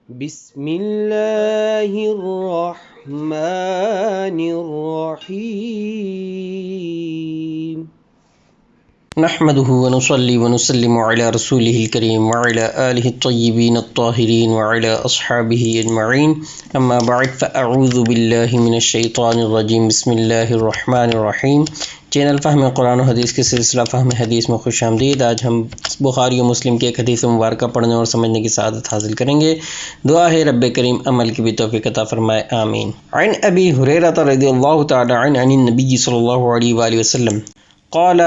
بسم اللہ الرحمن الرحیم نحمده ونصلي ونسلم على رسوله الكريم وعلى آله الطيبين الطاهرين وعلى أصحابه أجمعين أما بعد فأعوذ بالله من الشيطان الرجيم بسم الله الرحمن الرحيم چینل فہم قرآن و حدیث کے سلسلہ فہم حدیث میں خوش آمدید۔ آج ہم بخاری و مسلم کی ایک حدیث مبارکہ پڑھنے اور سمجھنے کی سعادت حاصل کریں گے۔ دعا ہے رب کریم عمل کی بھی توفیق عطا فرمائے، آمین۔ عن ابی ہریرہ رضی اللہ تعالی عنہ عن النبی صلی اللہ علیہ وآلہ وسلم قال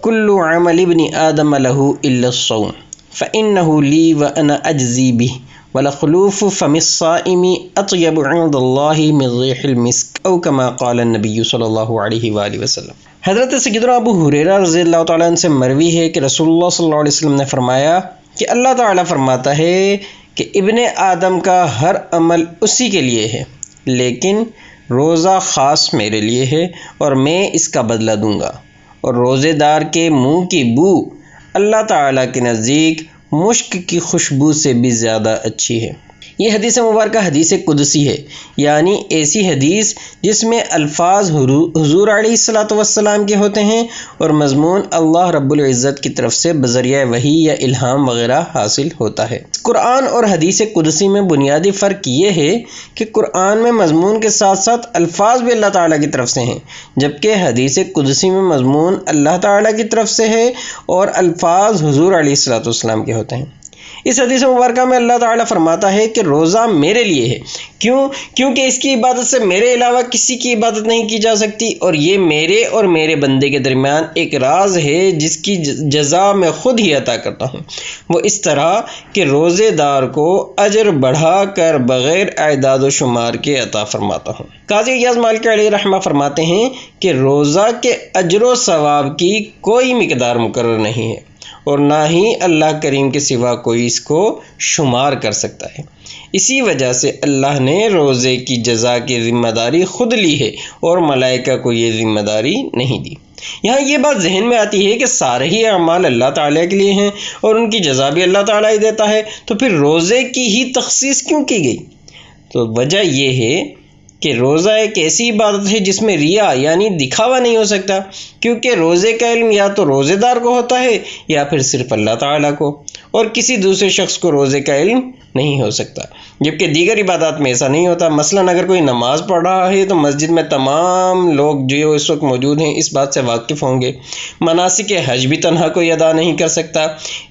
كل عمل ابن آدم له إلا الصوم فإنه لي وأنا أجزي به ولخلوف فم الصائم أطيب عند الله من ريح المسك أو كما قال النبي صلی اللہ علیہ وآلہ وسلم۔ حضرت سیدنا ابو ہریرہ رضی اللہ تعالیٰ عنہ سے مروی ہے کہ رسول اللہ صلی اللہ علیہ وسلم نے فرمایا کہ اللہ تعالیٰ فرماتا ہے کہ ابن آدم کا ہر عمل اسی کے لیے ہے، لیکن روزہ خاص میرے لیے ہے اور میں اس کا بدلہ دوں گا، اور روزے دار کے منہ کی بو اللہ تعالیٰ کے نزدیک مشک کی خوشبو سے بھی زیادہ اچھی ہے۔ یہ حدیث مبارکہ حدیث قدسی ہے، یعنی ایسی حدیث جس میں الفاظ حضور علیہ الصلاۃ والسلام کے ہوتے ہیں اور مضمون اللہ رب العزت کی طرف سے بذریعہ وحی یا الہام وغیرہ حاصل ہوتا ہے۔ قرآن اور حدیث قدسی میں بنیادی فرق یہ ہے کہ قرآن میں مضمون کے ساتھ ساتھ الفاظ بھی اللہ تعالیٰ کی طرف سے ہیں، جبکہ حدیث قدسی میں مضمون اللہ تعالیٰ کی طرف سے ہے اور الفاظ حضور علیہ الصلاۃ والسلام کے ہوتے ہیں۔ اس حدیث مبارکہ میں اللہ تعالیٰ فرماتا ہے کہ روزہ میرے لیے ہے، کیونکہ اس کی عبادت سے میرے علاوہ کسی کی عبادت نہیں کی جا سکتی، اور یہ میرے اور میرے بندے کے درمیان ایک راز ہے جس کی جزا میں خود ہی عطا کرتا ہوں، وہ اس طرح کہ روزے دار کو اجر بڑھا کر بغیر اعداد و شمار کے عطا فرماتا ہوں۔ قاضی ایاز مالکی علیہ رحمہ فرماتے ہیں کہ روزہ کے اجر و ثواب کی کوئی مقدار مقرر نہیں ہے، اور نہ ہی اللہ کریم کے سوا کوئی اس کو شمار کر سکتا ہے۔ اسی وجہ سے اللہ نے روزے کی جزا کی ذمہ داری خود لی ہے اور ملائکہ کو یہ ذمہ داری نہیں دی۔ یہاں یہ بات ذہن میں آتی ہے کہ سارے ہی اعمال اللہ تعالیٰ کے لیے ہیں اور ان کی جزا بھی اللہ تعالیٰ ہی دیتا ہے، تو پھر روزے کی ہی تخصیص کیوں کی گئی؟ تو وجہ یہ ہے کہ روزہ ایک ایسی عبادت ہے جس میں ریا یعنی دکھاوا نہیں ہو سکتا، کیونکہ روزے کا علم یا تو روزے دار کو ہوتا ہے یا پھر صرف اللہ تعالیٰ کو، اور کسی دوسرے شخص کو روزے کا علم نہیں ہو سکتا، جبکہ دیگر عبادات میں ایسا نہیں ہوتا۔ مثلا اگر کوئی نماز پڑھ رہا ہے تو مسجد میں تمام لوگ جو اس وقت موجود ہیں اس بات سے واقف ہوں گے۔ مناسک حج بھی تنہا کوئی ادا نہیں کر سکتا،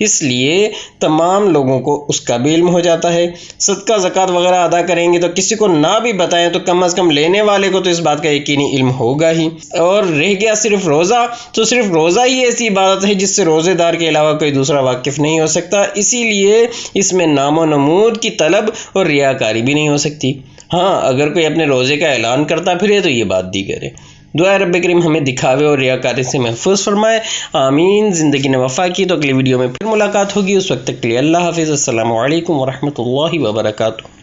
اس لیے تمام لوگوں کو اس کا بھی علم ہو جاتا ہے۔ صدقہ زکوٰۃ وغیرہ ادا کریں گے تو کسی کو نہ بھی بتائیں تو کم از کم لینے والے کو تو اس بات کا یقینی علم ہوگا ہی۔ اور رہ گیا صرف روزہ، تو صرف روزہ ہی ایسی عبادت ہے جس سے روزے دار کے علاوہ کوئی دوسرا واقف نہیں ہو سکتا، اسی لیے اس میں نام و نمود کی طلب اور ریاکاری بھی نہیں ہو سکتی۔ ہاں اگر کوئی اپنے روزے کا اعلان کرتا پھرے تو یہ بات دیگر ہے۔ دعا رب کریم ہمیں دکھاوے اور ریاکاری سے محفوظ فرمائے، آمین۔ زندگی نے وفا کی تو اگلی ویڈیو میں پھر ملاقات ہوگی، اس وقت تک کے لیے اللہ حافظ، السلام علیکم ورحمۃ اللہ وبرکاتہ۔